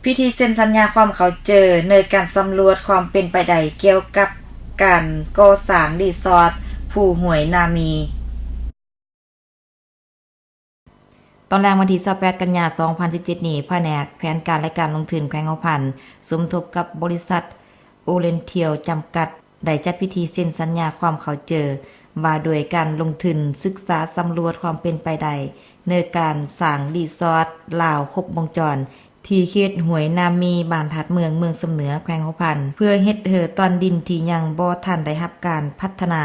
พิธีเซ็นสัญญาความเข้าเจอในการสำรวจความเป็นไปได้เกี่ยวกับการก่อสร้างรีสอร์ทผู้ห้วยนามีตอนแรกวันที่28กันยายน2017นี้แผนกแผนการและการลงทุนแขวงหัวพันสมทบกับบริษัทโอเรนเทียลจำกัดได้จัดพิธีเซ็นสัญญาความเข้าเจอว่าโดยการลงทุนศึกษาสำรวจความเป็นไปได้ในการสร้างรีสอร์ทลาวครบวงจรที่เขตห้วยนามีบ้านทัดเมืองสำเหนือแขวงหัวพันเพื่อเฮ็ดตอนดินที่ยังบ่ทันได้รับการพัฒน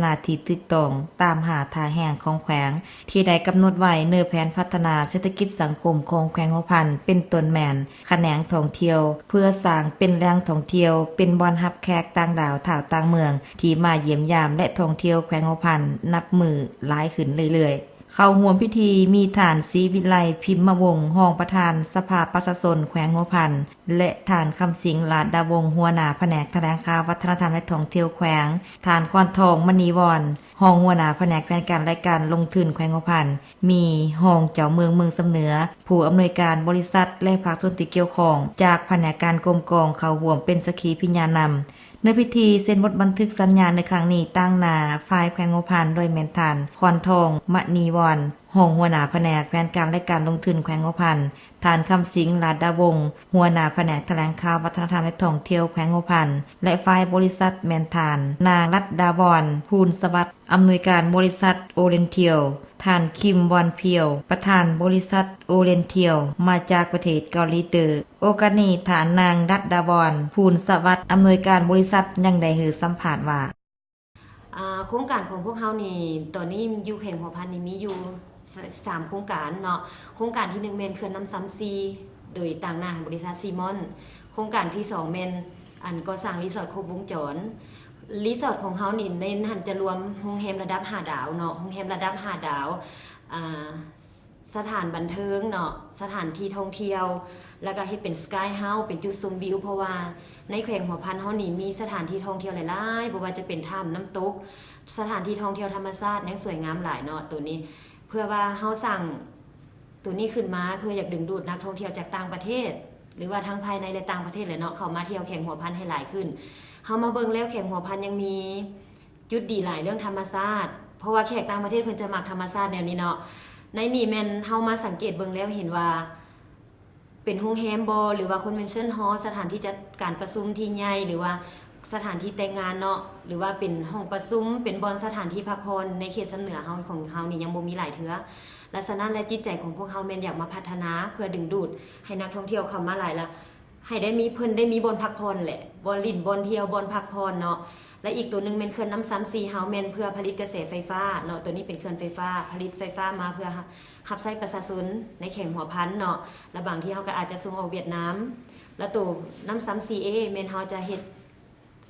าที่ถูกต้องตามหาทาแห่งของแขวงที่ได้กำหนดไว้ในแผนพัฒนาเศรษฐกิจสังคมของแขวงหัวพันเป็นต้นแม่นแขนงท่องเที่ยวเพื่อสร้างเป็นแหล่งท่องเที่ยวเป็นบ่อนรับแขกต่างดาวท่าวต่างเมืองที่มาเยี่ยมยามและท่องเที่ยวแขวงหัวพันนับมือหลายขึ้นเรื่อยๆเข้าร่วมพิธีมีท่านศรีวิไลพิมพ์วงศ์รองประธานสภาประชาชนแขวงหัวพันและท่านคำสิงห์ลาดดาวงศ์หัวหน้าแผนกแถลงข่าววัฒนธรรมและท่องเที่ยวแขวงท่านคอนทองมณีวรรองหัวหน้าแผนกแผนการและการลงทุนแขวงหัวพันมีรองเจ้าเมืองสำเหนือผู้อำนวยการบริษัทและภาคส่วนที่เกี่ยวข้องจากแผนกการกรมกองเข้าร่วมเป็นสักขีพยานนำในพิธีเซ็นบทบันทึกสัญญาในครั้งนี้ตั้งหน้าฝ่ายแขวงหัวพันโดยแม่นท่านคอนทองมณีวรรรองหัวหน้าแผนกแผนการและการลงทุนแขวงหัวพันท่านคำสิงห์ลาดดาวงศ์หัวหน้าแผนกแถลงข่าววัฒนธรรมและท่องเที่ยวแขวงหัวพันและฝ่ายบริษัทแม่นท่านนางรัตดาวรภูลสวัสดิ์อำนวยการบริษัทโอเรนเทียลท่านคิมวอนเพียวประธานบริษัทโอเรนเทียลมาจากประเทศเกาหลีใต้โอกาสนี้ฐานนางรัตดาวรภูลสวัสดิ์อำนวยการบริษัทยังได้สัมภาษณ์ว่าโครงการของพวกเฮานี่ตอนนี้อยู่แข่งหัวพันนี่มีอยู่3โครงการเนาะโครงการที่1แม่นเขื่อนน้ำซ้ำซีโดยต่างหน้าของบริษัทซีมอนโครงการที่2แม่นก่อสร้างรีสอร์ทครบวงจรรีสอร์ทของเฮานี่ในนั้นจะรวมโรงแรมระดับ5ดาวเนาะโรงแรมระดับ5ดาวสถานบันเทิงเนาะสถานที่ท่องเที่ยวแล้วก็เฮ็ดเป็นสกายเฮาส์เป็นจุดชมวิวเพราะว่าในแขวงหัวพันเฮานี่มีสถานที่ท่องเที่ยวหลายๆบ่ว่าจะเป็นถ้ำน้ำตกสถานที่ท่องเที่ยวธรรมชาติยังสวยงามหลายเนาะตัวนี้เพื่อว่าเฮาสั่งตัวนี้ขึ้นมาเพื่ออยากดึงดูดนักท่องเที่ยวจากต่างประเทศหรือว่าทั้งภายในและต่างประเทศเลยเนาะเข้ามาเที่ยวแขวงหัวพันให้หลายขึ้นเฮามาเบิ่งแล้วแขวงหัวพันยังมีจุดดีหลายเรื่องธรรมชาติเพราะว่าแขกต่างประเทศเพิ่นจะมักธรรมชาติแนวนี้เนาะในนี่แม่นเฮามาสังเกตเบิ่งแล้วเห็นว่าเป็นโรงแรมบ่หรือว่าคอนเวนชั่นฮอลล์สถานที่จัดการประชุมที่ใหญ่หรือว่าสถานที่แต่งงานเนาะหรือว่าเป็นห้องประชุมเป็นบ่อนสถานที่พักผ่อนในเขตสำเหนือเฮาของเฮานี่ยังบ่มีหลายเทื่อลักษณะและจิตใจของพวกเฮาแม่นอยากมาพัฒนาเพื่อดึงดูดให้นักท่องเที่ยวเข้ามาหลายละให้ได้มีเพิ่นได้มีบ่อนพักผ่อนแหละบ่อนลิ้นบ่อนเที่ยวบ่อนพักผ่อนเนาะและอีกตัวนึงแม่นเขื่อนน้ำซ้ำซีเฮาแม่นเพื่อผลิตกระแสไฟฟ้าเนาะตัวนี้เป็นเขื่อนไฟฟ้าผลิตไฟฟ้ามาเพื่อรับใช้ประชาชนในแขวงหัวพันเนาะและบางที่เฮาก็อาจจะส่งออกเวียดนามแล้วตัวน้ำซ้ำ CA แม่นเฮาจะเฮ็ด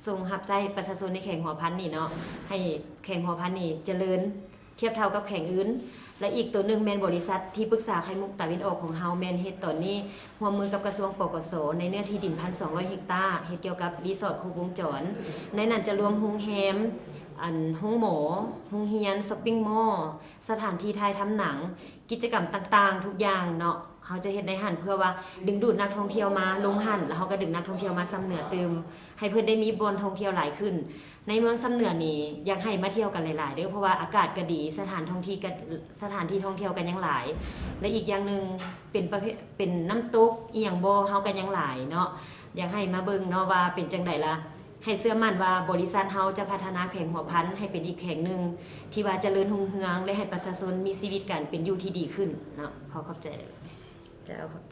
ส่งรับใช้ประชาชนในแขวงหัวพันนี่เนาะให้แขวงหัวพันนี่เจริญเทียบเท่ากับแขวงอื่นและอีกตัวนึงแม่นบริษัทที่ปรึกษาไข่มุกตะวันออกของเฮาแม่นเฮ็ดตอนนี้ร่วมมือกับกระทรวงปกสในเนื้อที่ดิน 1,200 เฮกตาร์เฮ็ดเกี่ยวกับรีสอร์ทครบวงจรในนั้นจะรวมโรงแรมห้องหมอโรงเรียนช้อปปิ้งมอลล์สถานที่ถ่ายทำหนังกิจกรรมต่างๆทุกอย่างเนาะเฮาจะเฮ็ดในหันเพื่อว่าดึงดูดนักท่องเที่ยวมาลงหันแล้วเฮาก็ดึงนักท่องเที่ยวมาซ้ำเหนือตืมให้เพิ่นได้มีบ่อนท่องเที่ยวหลายขึ้นในเมืองซ้ำเหนือนี่อยากให้มาเที่ยวกันหลายๆเด้อเพราะว่าอากาศก็ดีสถานที่ท่องเที่ยวกันยังหลายและอีกอย่างนึงเป็นประเภทเป็นน้ำตกอีหยังบ่เฮากันยังหลายเนาะอยากให้มาเบิ่งเนาะว่าเป็นจังได๋ล่ะให้เชื่อมั่นว่าบริษัทเฮาจะพัฒนาแขวงหัวพันให้เป็นอีกแขวงนึงที่ว่าเจริญรุ่งเรืองและให้ประชาชนมีชีวิตการเป็นอยู่ที่ดีขึ้นเนาะขอบใจเจ้า